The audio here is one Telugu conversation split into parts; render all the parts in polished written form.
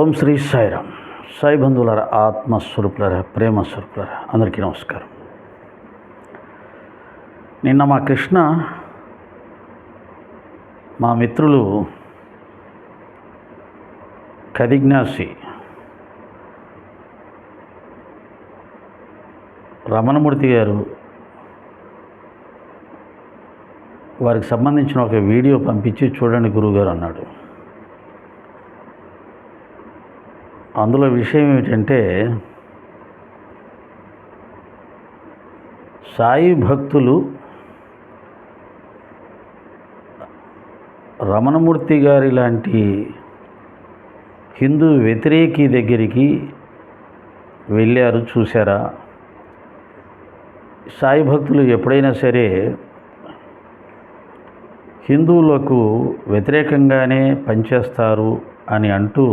ఓం శ్రీ సాయిరామ్. సాయి బంధువులారా, ఆత్మస్వరూపులారా, ప్రేమ స్వరూపులారా, అందరికీ నమస్కారం. నిన్న మా కృష్ణ మా మిత్రులు కదిజ్ఞాసి రమణమూర్తి గారు వారికి సంబంధించిన ఒక వీడియో పంపించి చూడండి గురువుగారు అన్నాడు. అందులో విషయం ఏమిటంటే, సాయి భక్తులు రమణమూర్తి గారి లాంటి హిందూ వ్యతిరేకి దగ్గరికి వెళ్ళారు, చూశారా? సాయి భక్తులు ఎప్పుడైనా సరే హిందువులకు వ్యతిరేకంగానే పనిచేస్తారు అని అంటూ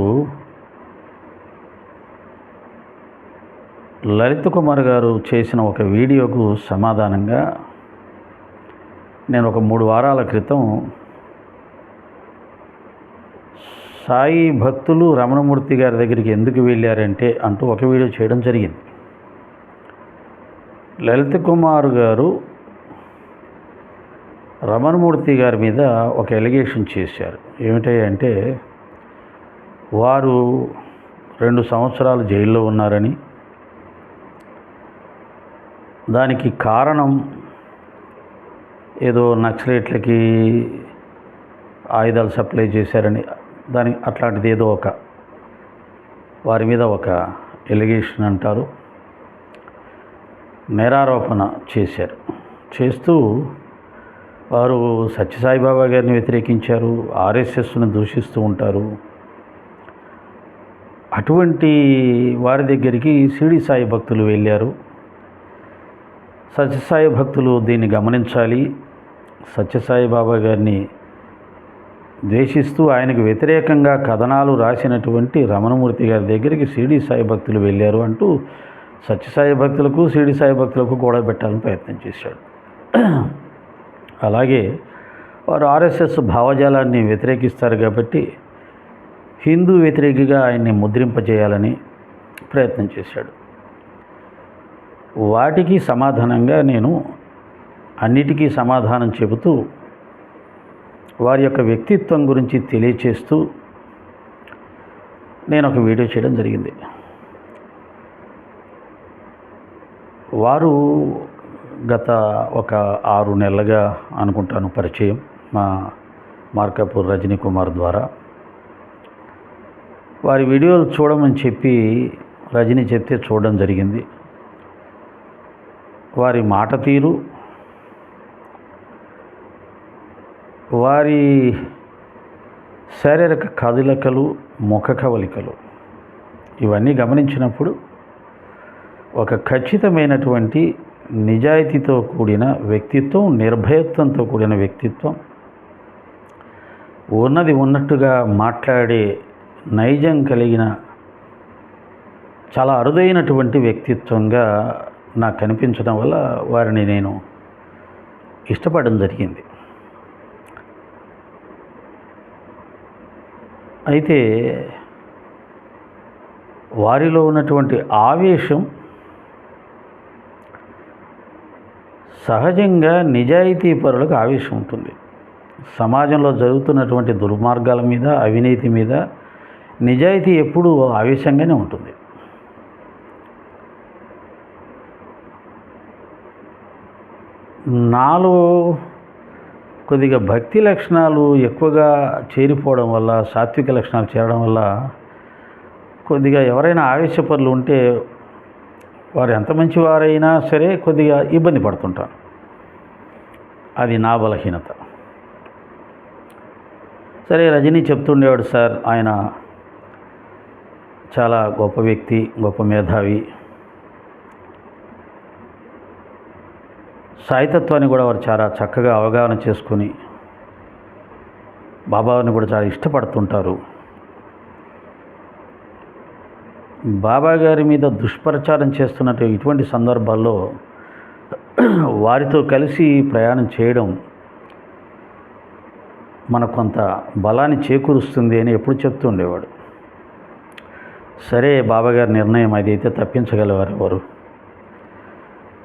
లలిత్ కుమార్ గారు చేసిన ఒక వీడియోకు సమాధానంగా నేను ఒక 3 వారాల క్రితం సాయి భక్తులు రమణమూర్తి గారి దగ్గరికి ఎందుకు వెళ్ళారంటే అంటూ ఒక వీడియో చేయడం జరిగింది. లలిత్ కుమార్ గారు రమణమూర్తి గారి మీద ఒక ఎలిగేషన్ చేశారు. ఏమిటంటే, వారు 2 సంవత్సరాలు జైల్లో ఉన్నారని, దానికి కారణం ఏదో నక్సలైట్లకి ఆయుధాలు సప్లై చేశారని, అట్లాంటిది ఏదో ఒక వారి మీద ఒక ఎలిగేషన్ అంటారు, నేరారోపణ చేశారు. చేస్తూ వారు సత్యసాయిబాబా గారిని వ్యతిరేకించారు, ఆర్ఎస్ఎస్ను దూషిస్తూ ఉంటారు. అటువంటి వారి దగ్గరికి షిరిడి సాయి భక్తులు వెళ్ళారు. సత్యసాయి భక్తులు దీన్ని గమనించాలి. సత్యసాయి బాబా గారిని ద్వేషిస్తూ ఆయనకు వ్యతిరేకంగా కథనాలు రాసినటువంటి రమణమూర్తి గారి దగ్గరికి షిరిడి సాయి భక్తులు వెళ్ళారు అంటూ సత్యసాయి భక్తులకు షిరిడి సాయి భక్తులకు గొడవ పెట్టాలని ప్రయత్నం చేశాడు. అలాగే వారు ఆర్ఎస్ఎస్ భావజాలాన్ని వ్యతిరేకిస్తారు కాబట్టి హిందూ వ్యతిరేకిగా ఆయన్ని ముద్రింపజేయాలని ప్రయత్నం చేశాడు. వాటికి సమాధానంగా నేను అన్నిటికీ సమాధానం చెబుతూ వారి యొక్క వ్యక్తిత్వం గురించి తెలియచేస్తూ నేను ఒక వీడియో చేయడం జరిగింది. వారు గత ఒక 6 నెలలుగా అనుకుంటాను పరిచయం, మా మార్కాపూర్ రజనీ కుమార్ ద్వారా. వారి వీడియోలు చూడమని చెప్పి రజనీ చెప్తే చూడడం జరిగింది. వారి మాట తీరు, వారి శారీరక కదలికలు, ముఖ కవలికలు ఇవన్నీ గమనించినప్పుడు ఒక ఖచ్చితమైనటువంటి నిజాయితీతో కూడిన వ్యక్తిత్వం, నిర్భయత్వంతో కూడిన వ్యక్తిత్వం, ఉన్నది ఉన్నట్టుగా మాట్లాడే నైజం కలిగిన చాలా అరుదైనటువంటి వ్యక్తిత్వంగా నాకు కనిపించడం వల్ల వారిని నేను ఇష్టపడడం జరిగింది. అయితే వారిలో ఉన్నటువంటి ఆవేశం సహజంగా నిజాయితీ పరులకు ఆవేశం ఉంటుంది. సమాజంలో జరుగుతున్నటువంటి దుర్మార్గాల మీద, అవినీతి మీద నిజాయితీ ఎప్పుడూ ఆవేశంగానే ఉంటుంది. నాలో కొద్దిగా భక్తి లక్షణాలు ఎక్కువగా చేరిపోవడం వల్ల, సాత్విక లక్షణాలు చేరడం వల్ల కొద్దిగా ఎవరైనా ఆవేశపరులు ఉంటే వారు ఎంత మంచివారైనా సరే కొద్దిగా ఇబ్బంది పడుతుంటాను. అది నా బలహీనత. సరే, రజనీ చెప్తుండేవాడు, సార్ ఆయన చాలా గొప్ప వ్యక్తి, గొప్ప మేధావి, సాయితత్వాన్ని కూడా వారు చాలా చక్కగా అవగాహన చేసుకొని బాబాని కూడా చాలా ఇష్టపడుతుంటారు. బాబా గారి మీద దుష్ప్రచారం చేస్తున్నట్టు ఇటువంటి సందర్భాల్లో వారితో కలిసి ప్రయాణం చేయడం మనకు కొంత బలాన్ని చేకూరుస్తుంది అని ఎప్పుడు చెప్తూ ఉండేవాడు. సరే, బాబాగారి నిర్ణయం అది అయితే తప్పించగలవారు ఎవరు?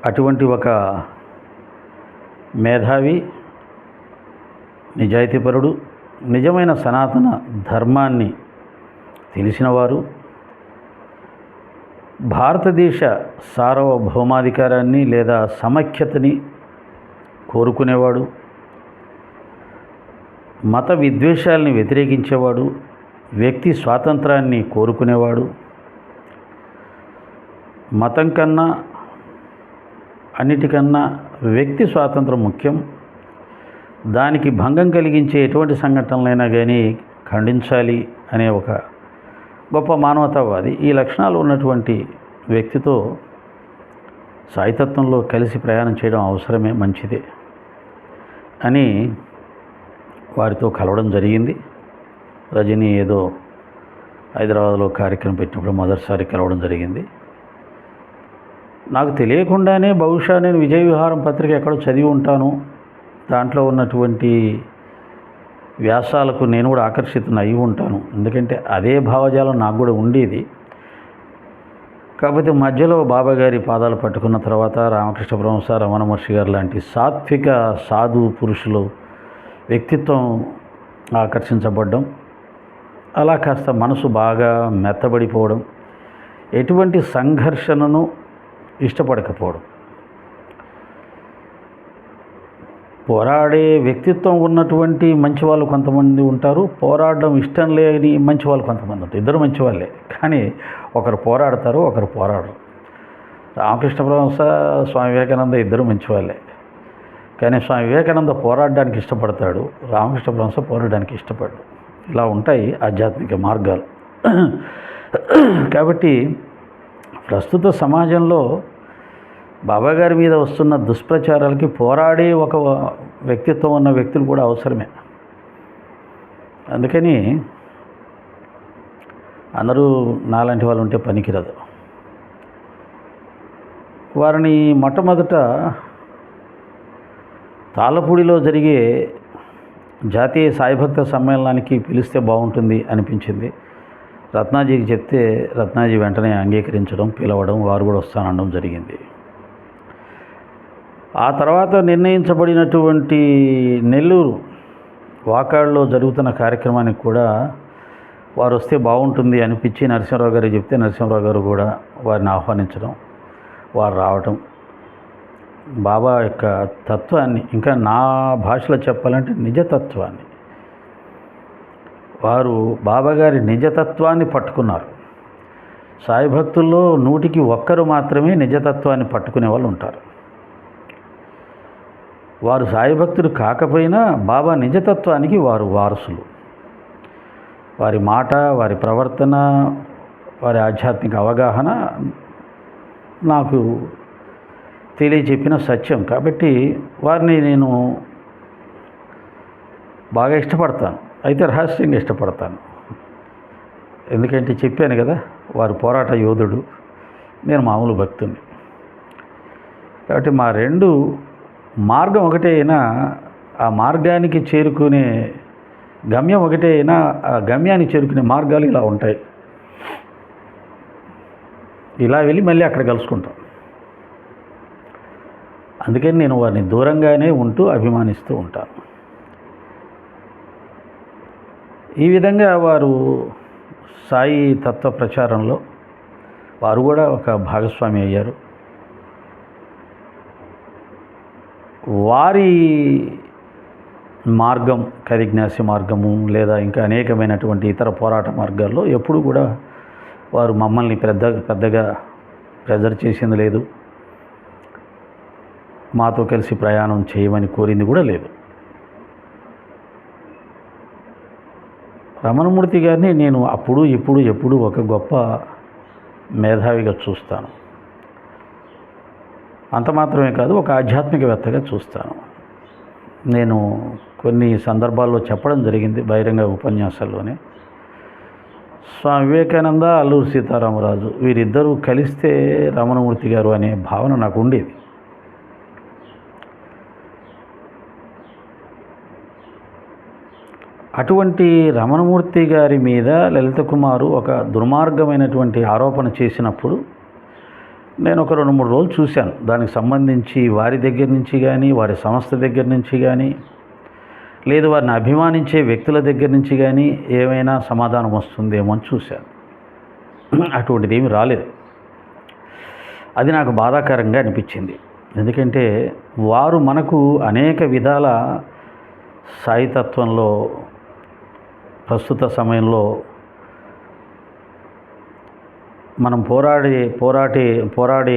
అటువంటి ఒక మేధావి, నిజాయితీపరుడు, నిజమైన సనాతన ధర్మాన్ని తెలిసినవారు, భారతదేశ సార్వభౌమాధికారాన్ని లేదా సమైక్యతని కోరుకునేవాడు, మత విద్వేషాలని వ్యతిరేకించేవాడు, వ్యక్తి స్వాతంత్రాన్ని కోరుకునేవాడు, మతం కన్నా అన్నిటికన్నా వ్యక్తి స్వాతంత్రం ముఖ్యం, దానికి భంగం కలిగించే ఎటువంటి సంఘటనలైనా కానీ ఖండించాలి అనే ఒక గొప్ప మానవతావాది. ఈ లక్షణాలు ఉన్నటువంటి వ్యక్తితో సాయితత్వంలో కలిసి ప్రయాణం చేయడం అవసరమే, మంచిదే అని వారితో కలవడం జరిగింది. రజనీ ఏదో హైదరాబాద్లో కార్యక్రమం పెట్టినప్పుడు మొదటిసారి కలవడం జరిగింది. నాకు తెలియకుండానే బహుశా నేను విజయ విహారం పత్రిక ఎక్కడో చదివి ఉంటాను. దాంట్లో ఉన్నటువంటి వ్యాసాలకు నేను కూడా ఆకర్షితుని అయి ఉంటాను. ఎందుకంటే అదే భావజాలం నాకు కూడా ఉండేది. కాకపోతే మధ్యలో బాబాగారి పాదాలు పట్టుకున్న తర్వాత రామకృష్ణ పరమహంస, రమణ మహర్షి గారు లాంటి సాత్విక సాధు పురుషులు వ్యక్తిత్వం ఆకర్షించబడ్డం, అలా కాస్త మనసు బాగా మెత్తబడిపోవడం, ఎటువంటి సంఘర్షణను ఇష్టపడకపోవడం. పోరాడే వ్యక్తిత్వం ఉన్నటువంటి మంచి వాళ్ళు కొంతమంది ఉంటారు, పోరాడడం ఇష్టం లేని మంచి వాళ్ళు కొంతమంది ఉంటారు. ఇద్దరు మంచి వాళ్ళే, కానీ ఒకరు పోరాడతారు, ఒకరు పోరాడరు. రామకృష్ణ పరమహంస, స్వామి వివేకానంద ఇద్దరు మంచి వాళ్ళే, కానీ స్వామి వివేకానంద పోరాడడానికి ఇష్టపడతాడు, రామకృష్ణ పరమహంస పోరాడడానికి ఇష్టపడ్డాడు. ఇలా ఉంటాయి ఆధ్యాత్మిక మార్గాలు. కాబట్టి ప్రస్తుత సమాజంలో బాబాగారి మీద వస్తున్న దుష్ప్రచారాలకి పోరాడే ఒక వ్యక్తిత్వం ఉన్న వ్యక్తులు కూడా అవసరమే. అందుకని అందరూ నాలాంటి వాళ్ళు ఉంటే పనికిరాదు. వారిని మొట్టమొదట తాళ్ళపూడిలో జరిగే జాతీయ సాయిభక్త సమ్మేళనానికి పిలిస్తే బాగుంటుంది అనిపించింది. రత్నాజీకి చెప్తే రత్నాజీ వెంటనే అంగీకరించడం, పిలవడం, వారు కూడా వస్తానడం జరిగింది. ఆ తర్వాత నిర్ణయించబడినటువంటి నెల్లూరు వాకాడులో జరుగుతున్న కార్యక్రమానికి కూడా వారు వస్తే బాగుంటుంది అనిపించి నరసింహరావు గారికి చెప్తే నరసింహరావు గారు కూడా వారిని ఆహ్వానించడం, వారు రావటం, బాబా యొక్క తత్వాన్ని, ఇంకా నా భాషలో చెప్పాలంటే నిజతత్వాన్ని, వారు బాబాగారి నిజతత్వాన్ని పట్టుకున్నారు. సాయి భక్తుల్లో 100కి 1 మాత్రమే నిజతత్వాన్ని పట్టుకునే వాళ్ళు ఉంటారు. వారు సాయి భక్తుడు కాకపోయినా బాబా నిజతత్వానికి వారు వారసులు. వారి మాట, వారి ప్రవర్తన, వారి ఆధ్యాత్మిక అవగాహన నాకు తెలియచెప్పిన సత్యం. కాబట్టి వారిని నేను బాగా ఇష్టపడతాను, అయితే రహస్యంగా ఇష్టపడతాను. ఎందుకంటే చెప్పాను కదా, వారు పోరాట యోధుడు, నేను మామూలు భక్తుని. కాబట్టి మా రెండు మార్గం ఒకటే అయినా ఆ మార్గానికి చేరుకునే గమ్యం ఒకటే అయినా ఆ గమ్యానికి చేరుకునే మార్గాలు ఇలా ఉంటాయి. ఇలా వెళ్ళి మళ్ళీ అక్కడ కలుసుకుంటాం. అందుకని నేను వారిని దూరంగానే ఉంటూ అభిమానిస్తూ ఉంటాను. ఈ విధంగా వారు సాయి తత్వ ప్రచారంలో వారు కూడా ఒక భాగస్వామి అయ్యారు. వారి మార్గం కరిజ్ఞాసి మార్గము లేదా ఇంకా అనేకమైనటువంటి ఇతర పోరాట మార్గాల్లో ఎప్పుడు కూడా వారు మమ్మల్ని పెద్దగా ప్రెజర్ చేసింది లేదు, మాతో కలిసి ప్రయాణం చేయమని కోరింది కూడా లేదు. రమణమూర్తి గారిని నేను అప్పుడు ఇప్పుడు ఎప్పుడు ఒక గొప్ప మేధావిగా చూస్తాను. అంత మాత్రమే కాదు, ఒక ఆధ్యాత్మికవేత్తగా చూస్తాను. నేను కొన్ని సందర్భాల్లో చెప్పడం జరిగింది బహిరంగ ఉపన్యాసాల్లోనే, స్వామి వివేకానంద, అల్లూరి సీతారామరాజు వీరిద్దరూ కలిస్తే రమణమూర్తి గారు అనే భావన నాకు ఉండేది. అటువంటి రమణమూర్తి గారి మీద లలిత కుమారు ఒక దుర్మార్గమైనటువంటి ఆరోపణ చేసినప్పుడు నేను ఒక 2-3 రోజులు చూశాను. దానికి సంబంధించి వారి దగ్గర నుంచి కానీ, వారి సంస్థ దగ్గర నుంచి కానీ, లేదు వారిని అభిమానించే వ్యక్తుల దగ్గర నుంచి కానీ ఏమైనా సమాధానం వస్తుందేమో అని చూశాను. అటువంటిది ఏమీ రాలేదు. అది నాకు బాధాకరంగా అనిపించింది. ఎందుకంటే వారు మనకు అనేక విధాల సాయితత్వంలో ప్రస్తుత సమయంలో మనం పోరాడే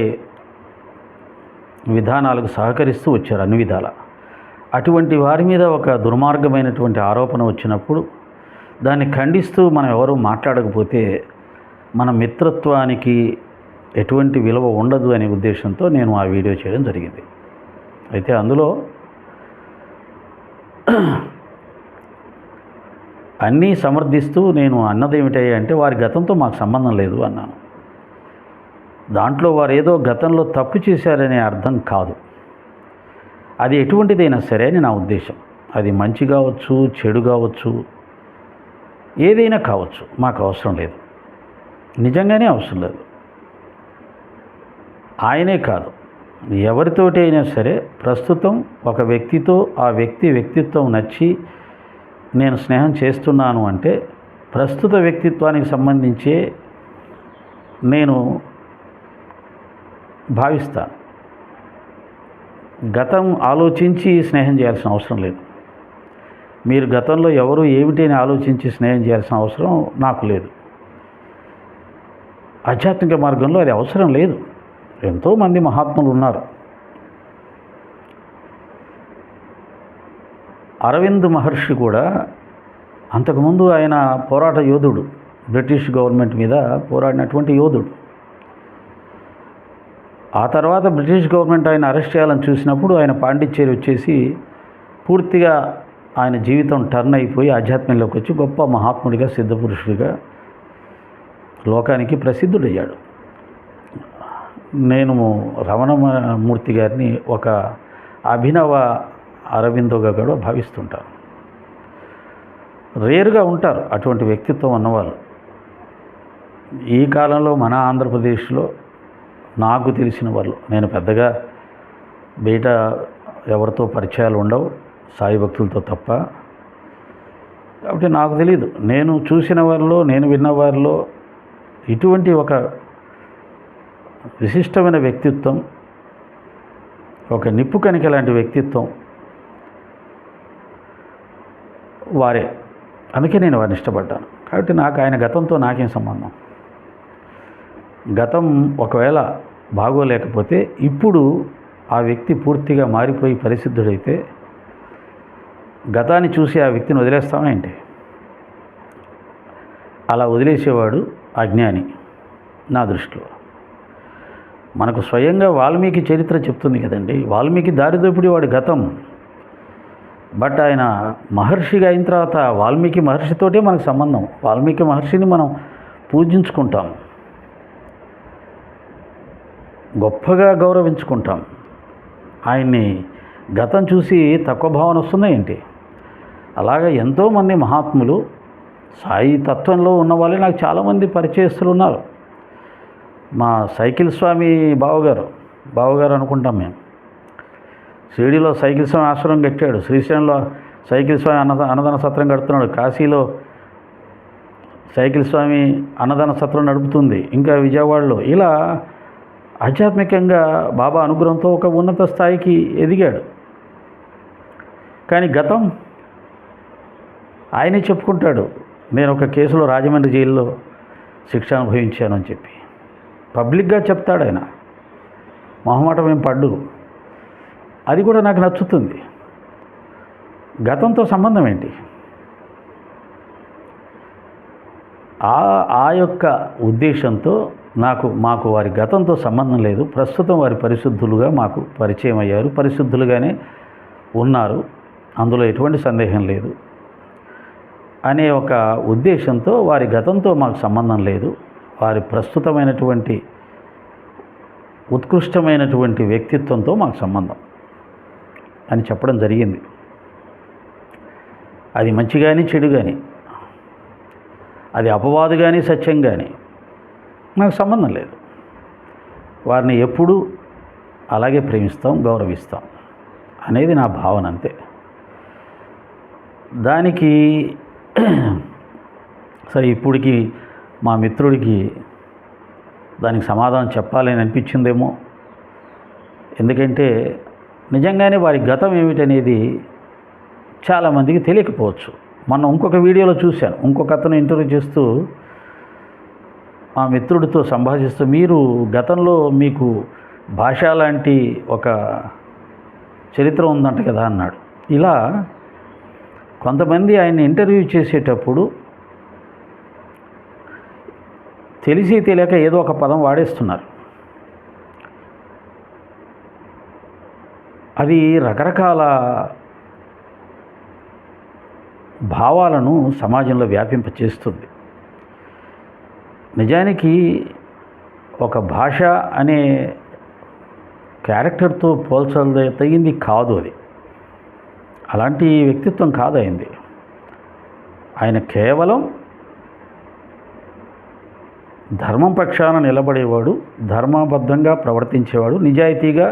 విధానాలకు సహకరిస్తూ వచ్చారు అన్ని విధాల. అటువంటి వారి మీద ఒక దుర్మార్గమైనటువంటి ఆరోపణ వచ్చినప్పుడు దాన్ని ఖండిస్తూ మనం ఎవరూ మాట్లాడకపోతే మన మిత్రత్వానికి ఎటువంటి విలువ ఉండదు అనే ఉద్దేశంతో నేను ఆ వీడియో చేయడం జరిగింది. అయితే అందులో అన్నీ సమర్థిస్తూ నేను అన్నదేమిటయ్యా అంటే వారి గతంతో మాకు సంబంధం లేదు అన్నాను. దాంట్లో వారు ఏదో గతంలో తప్పు చేశారనే అర్థం కాదు. అది ఎటువంటిదైనా సరే అని నా ఉద్దేశం. అది మంచి కావచ్చు, చెడు కావచ్చు, ఏదైనా కావచ్చు, మాకు అవసరం లేదు. నిజంగానే అవసరం లేదు. ఆయనే కాదు, ఎవరితోటి అయినా సరే ప్రస్తుతం ఒక వ్యక్తితో ఆ వ్యక్తిత్వం నచ్చి నేను స్నేహం చేస్తున్నాను అంటే ప్రస్తుత వ్యక్తిత్వానికి సంబంధించే నేను భావిస్తాను. గతం ఆలోచించి స్నేహం చేయాల్సిన అవసరం లేదు. మీరు గతంలో ఎవరు ఏమిటి అని ఆలోచించి స్నేహం చేయాల్సిన అవసరం నాకు లేదు. ఆధ్యాత్మిక మార్గంలో అది అవసరం లేదు. ఎంతోమంది మహాత్ములు ఉన్నారు. అరవింద్ మహర్షి కూడా అంతకుముందు ఆయన పోరాట యోధుడు, బ్రిటిష్ గవర్నమెంట్ మీద పోరాడినటువంటి యోధుడు. ఆ తర్వాత బ్రిటిష్ గవర్నమెంట్ ఆయన అరెస్ట్ చేయాలని చూసినప్పుడు ఆయన పాండిచ్చేరి వచ్చేసి పూర్తిగా ఆయన జీవితం టర్న్ అయిపోయి ఆధ్యాత్మంలోకి వచ్చి గొప్ప మహాత్ముడిగా, సిద్ధపురుషుడిగా లోకానికి ప్రసిద్ధుడయ్యాడు. నేను రమణమూర్తి గారిని ఒక అభినవ అరవిందోగా కూడా భావిస్తుంటాను. రేరుగా ఉంటారు అటువంటి వ్యక్తిత్వం ఉన్నవాళ్ళు. ఈ కాలంలో మన ఆంధ్రప్రదేశ్లో నాకు తెలిసిన వాళ్ళు, నేను పెద్దగా బయట ఎవరితో పరిచయాలు ఉండవు సాయి భక్తులతో తప్ప, కాబట్టి నాకు తెలియదు. నేను చూసిన వారిలో, నేను విన్న వారిలో ఇటువంటి ఒక విశిష్టమైన వ్యక్తిత్వం, ఒక నిప్పు కణిక లాంటి వ్యక్తిత్వం వారే. అందుకే నేను వారిని ఇష్టపడ్డాను. కాబట్టి నాకు ఆయన గతంతో నాకేం సంబంధం. గతం ఒకవేళ బాగోలేకపోతే ఇప్పుడు ఆ వ్యక్తి పూర్తిగా మారిపోయి పరిశుద్ధుడైతే గతాన్ని చూసి ఆ వ్యక్తిని వదిలేస్తామా ఏంటి? అలా వదిలేసేవాడు అజ్ఞాని నా దృష్టిలో. మనకు స్వయంగా వాల్మీకి చరిత్ర చెప్తుంది కదండి. వాల్మీకి దారిదోపిడి వాడి గతం. బట్ ఆయన మహర్షిగా అయిన తర్వాత వాల్మీకి మహర్షితోటే మనకు సంబంధం. వాల్మీకి మహర్షిని మనం పూజించుకుంటాం, గొప్పగా గౌరవించుకుంటాం. ఆయన్ని గతం చూసి తక్కువ భావన వస్తుందా ఏంటి? అలాగా ఎంతోమంది మహాత్ములు సాయి తత్వంలో ఉన్న వాళ్ళే నాకు చాలామంది పరిచయస్తులు ఉన్నారు. మా సైకిల్ స్వామి బావగారు అనుకుంటాం మేము. షిరిడీలో సైకిల్ స్వామి ఆశ్రమం కట్టాడు, శ్రీశైలంలో సైకిల్ స్వామి అన్నదాన సత్రం కడుతున్నాడు, కాశీలో సైకిల్ స్వామి అన్నదాన సత్రం నడుపుతుంది, ఇంకా విజయవాడలో. ఇలా ఆధ్యాత్మికంగా బాబా అనుగ్రహంతో ఒక ఉన్నత స్థాయికి ఎదిగాడు. కానీ గతం ఆయనే చెప్పుకుంటాడు, నేను ఒక కేసులో రాజమండ్రి జైల్లో శిక్ష అనుభవించాను అని చెప్పి పబ్లిక్గా చెప్తాడు ఆయన. మొహమాటం ఏం పడ్డు. అది కూడా నాకు నచ్చుతుంది. గతంతో సంబంధం ఏంటి? ఆ యొక్క ఉద్దేశంతో మాకు వారి గతంతో సంబంధం లేదు. ప్రస్తుతం వారి పరిశుద్ధులుగా మాకు పరిచయం అయ్యారు, పరిశుద్ధులుగానే ఉన్నారు, అందులో ఎటువంటి సందేహం లేదు అనే ఒక ఉద్దేశంతో వారి గతంతో మాకు సంబంధం లేదు, వారి ప్రస్తుతమైనటువంటి ఉత్కృష్టమైనటువంటి వ్యక్తిత్వంతో మాకు సంబంధం అని చెప్పడం జరిగింది. అది మంచి కానీ చెడు కానీ, అది అపవాదు కానీ సత్యం కానీ నాకు సంబంధం లేదు. వారిని ఎప్పుడూ అలాగే ప్రేమిస్తాం, గౌరవిస్తాం అనేది నా భావన అంతే. దానికి సరే ఇప్పటికి మా మిత్రుడికి దానికి సమాధానం చెప్పాలని అనిపించిందేమో. ఎందుకంటే నిజంగానే వారి గతం ఏమిటనేది చాలామందికి తెలియకపోవచ్చు. మొన్న ఇంకొక వీడియోలో చూశాను, ఇంకొక అతను ఇంటర్వ్యూ చేస్తూ మా మిత్రుడితో సంభాషిస్తూ, మీరు గతంలో మీకు భాష లాంటి ఒక చరిత్ర ఉందంట కదా అన్నాడు. ఇలా కొంతమంది ఆయన్ని ఇంటర్వ్యూ చేసేటప్పుడు తెలిసి తెలియక ఏదో ఒక పదం వాడేస్తున్నారు. అది రకరకాల భావాలను సమాజంలో వ్యాపింపచేస్తుంది. నిజానికి ఒక భాష అనే క్యారెక్టర్తో పోల్చదగింది కాదు. అది అలాంటి వ్యక్తిత్వం కాదు అయింది. ఆయన కేవలం ధర్మం పక్షాన నిలబడేవాడు, ధర్మబద్ధంగా ప్రవర్తించేవాడు, నిజాయితీగా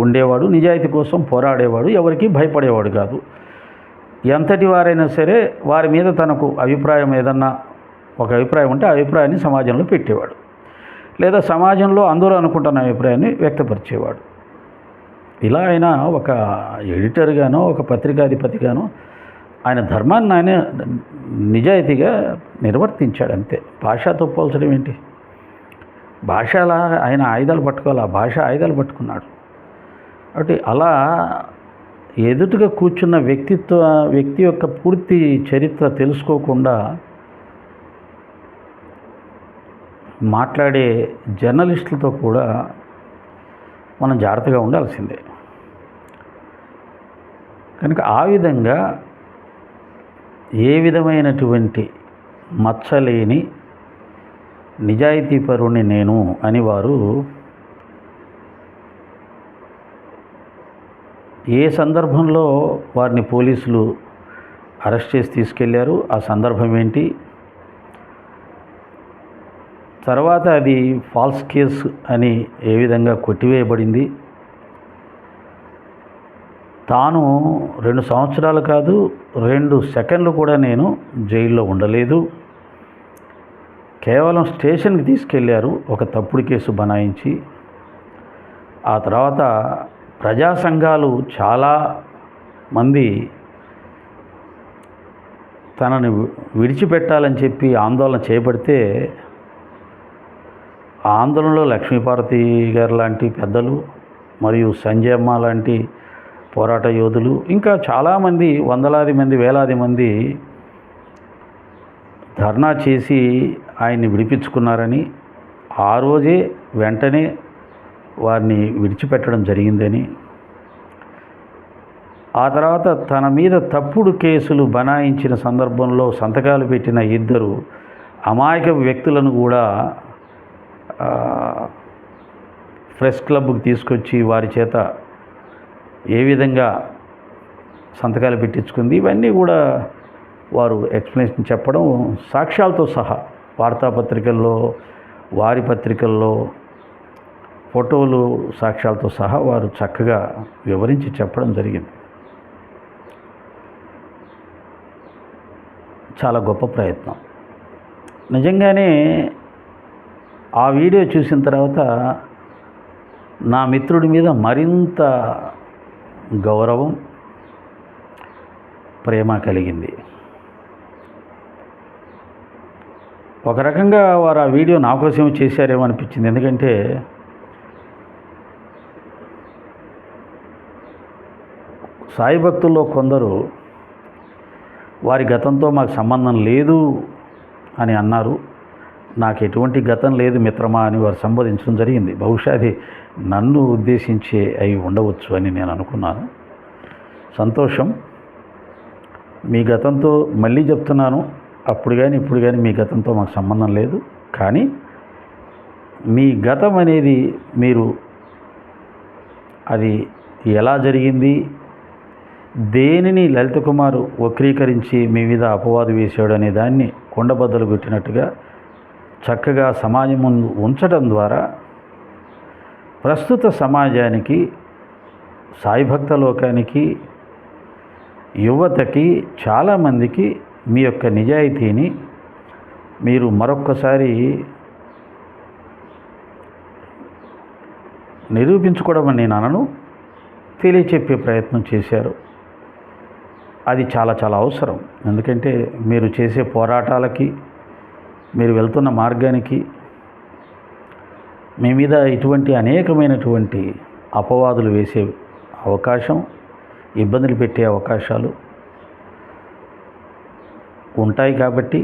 ఉండేవాడు, నిజాయితీ కోసం పోరాడేవాడు, ఎవరికి భయపడేవాడు కాదు. ఎంతటి వారైనా సరే వారి మీద తనకు అభిప్రాయం ఏదన్నా ఒక అభిప్రాయం ఉంటే ఆ అభిప్రాయాన్ని సమాజంలో పెట్టేవాడు, లేదా సమాజంలో అందరూ అనుకుంటున్న అభిప్రాయాన్ని వ్యక్తపరిచేవాడు. ఇలా ఆయన ఒక ఎడిటర్గానో ఒక పత్రికాధిపతిగానో ఆయన ధర్మాన్ని ఆయన నిజాయితీగా నిర్వర్తించాడు అంతే. భాషతో పోల్చడం ఏంటి? భాషలా ఆయన ఆయుధాలు పట్టుకోవాలి, ఆ భాష ఆయుధాలు పట్టుకున్నాడు. కాబట్టి అలా ఎదుటిగా కూర్చున్న వ్యక్తి యొక్క పూర్తి చరిత్ర తెలుసుకోకుండా మాట్లాడే జర్నలిస్టులతో కూడా మనం జాగ్రత్తగా ఉండాల్సిందే. కనుక ఆ విధంగా ఏ విధమైనటువంటి మచ్చలేని నిజాయితీపరుని నేను అని వారు ఏ సందర్భంలో వారిని పోలీసులు అరెస్ట్ చేసి తీసుకెళ్లారు, ఆ సందర్భం ఏంటి, తర్వాత అది ఫాల్స్ కేసు అని ఏ విధంగా కొట్టివేయబడింది, తాను 2 సంవత్సరాలు కాదు 2 సెకండ్లు కూడా నేను జైల్లో ఉండలేదు, కేవలం స్టేషన్కి తీసుకెళ్లారు ఒక తప్పుడు కేసు బనాయించి. ఆ తర్వాత ప్రజా సంఘాలు చాలామంది తనని విడిచిపెట్టాలని చెప్పి ఆందోళన చేపడితే ఆ ఆందోళనలో లక్ష్మీపార్వతి గారు లాంటి పెద్దలు మరియు సంజయమ్మ లాంటి పోరాట యోధులు ఇంకా చాలామంది వందలాది మంది వేలాది మంది ధర్నా చేసి ఆయన్ని విడిపించుకున్నారని, ఆ రోజే వెంటనే వారిని విడిచిపెట్టడం జరిగిందని, ఆ తర్వాత తన మీద తప్పుడు కేసులు బనాయించిన సందర్భంలో సంతకాలు పెట్టిన 2 అమాయక వ్యక్తులను కూడా ప్రెస్ క్లబ్కి తీసుకొచ్చి వారి చేత ఏ విధంగా సంతకాలు పెట్టించుకుంది, ఇవన్నీ కూడా వారు ఎక్స్ప్లెనేషన్ చెప్పడం సాక్ష్యాలతో సహా వార్తాపత్రికల్లో వారి పత్రికల్లో ఫోటోలు సాక్ష్యాలతో సహా వారు చక్కగా వివరించి చెప్పడం జరిగింది. చాలా గొప్ప ప్రయత్నం. నిజంగానే ఆ వీడియో చూసిన తర్వాత నా మిత్రుడి మీద మరింత గౌరవం, ప్రేమ కలిగింది. ఒక రకంగా వారు ఆ వీడియో నా కోసం చేశారేమో అనిపించింది. ఎందుకంటే సాయి భక్తుల్లో కొందరు వారి గతంతో మాకు సంబంధం లేదు అని అన్నారు. నాకు ఎటువంటి గతం లేదు మిత్రమా అని వారు సంబోధించడం జరిగింది. బహుశా అది నన్ను ఉద్దేశించే అయి ఉండవచ్చు అని నేను అనుకున్నాను. సంతోషం. మీ గతంతో మళ్ళీ చెప్తున్నాను, అప్పుడు కానీ ఇప్పుడు కానీ మీ గతంతో మాకు సంబంధం లేదు. కానీ మీ గతం అనేది మీరు అది ఎలా జరిగింది, దేనిని లలిత కుమార్ వక్రీకరించి మీ మీద అపవాదు వేశాడు అనే దాన్ని కొండబద్దలు కొట్టినట్టుగా చక్కగా సమాజం ముందు ఉంచడం ద్వారా ప్రస్తుత సమాజానికి, సాయి భక్త లోకానికి, యువతకి, చాలామందికి మీ యొక్క నిజాయితీని మీరు మరొక్కసారి నిరూపించుకోవడం అని నేను అనను, తెలియచెప్పే ప్రయత్నం చేశారు. అది చాలా చాలా అవసరం. ఎందుకంటే మీరు చేసే పోరాటాలకి, మీరు వెళ్తున్న మార్గానికి మీ మీద ఇటువంటి అనేకమైనటువంటి అపవాదులు వేసే అవకాశం, ఇబ్బందులు పెట్టే అవకాశాలు ఉంటాయి. కాబట్టి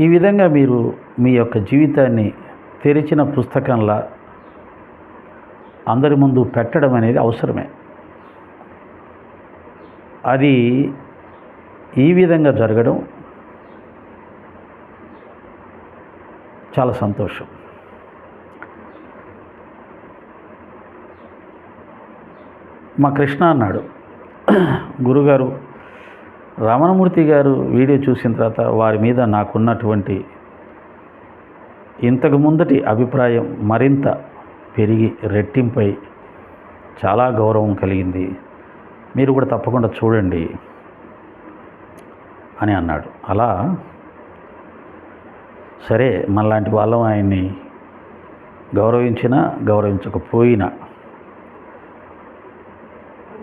ఈ విధంగా మీరు మీ యొక్క జీవితాన్ని తెరిచిన పుస్తకంలా అందరి ముందు పెట్టడం అనేది అవసరమే. అది ఈ విధంగా జరగడం చాలా సంతోషం. మా కృష్ణ అన్నాడు, గురుగారు రమణమూర్తి గారు వీడియో చూసిన తర్వాత వారి మీద నాకున్నటువంటి ఇంతకు ముందటి అభిప్రాయం మరింత పెరిగి రెట్టింపై చాలా గౌరవం కలిగింది, మీరు కూడా తప్పకుండా చూడండి అని అన్నాడు. అలా సరే, మనలాంటి వాళ్ళం ఆయన్ని గౌరవించినా గౌరవించకపోయినా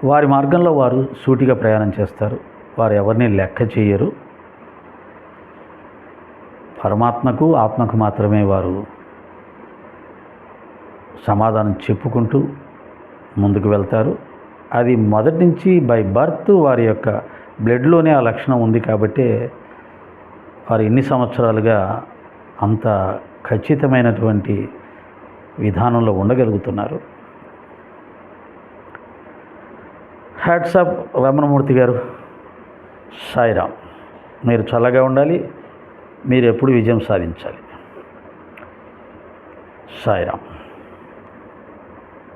వారి మార్గంలో వారు సూటిగా ప్రయాణం చేస్తారు. వారు ఎవరిని లెక్క చేయరు. పరమాత్మకు, ఆత్మకు మాత్రమే వారు సమాధానం చెప్పుకుంటూ ముందుకు వెళ్తారు. అది మొదటి నుంచి బై బర్త్ వారి యొక్క బ్లడ్లోనే ఆ లక్షణం ఉంది. కాబట్టి వారు ఎన్ని సంవత్సరాలుగా అంత ఖచ్చితమైనటువంటి విధానంలో ఉండగలుగుతున్నారు. హ్యాట్స్ ఆఫ్ రమణమూర్తి గారు. సాయిరామ్. మీరు చల్లగా ఉండాలి, మీరు ఎప్పుడు విజయం సాధించాలి. సాయిరామ్.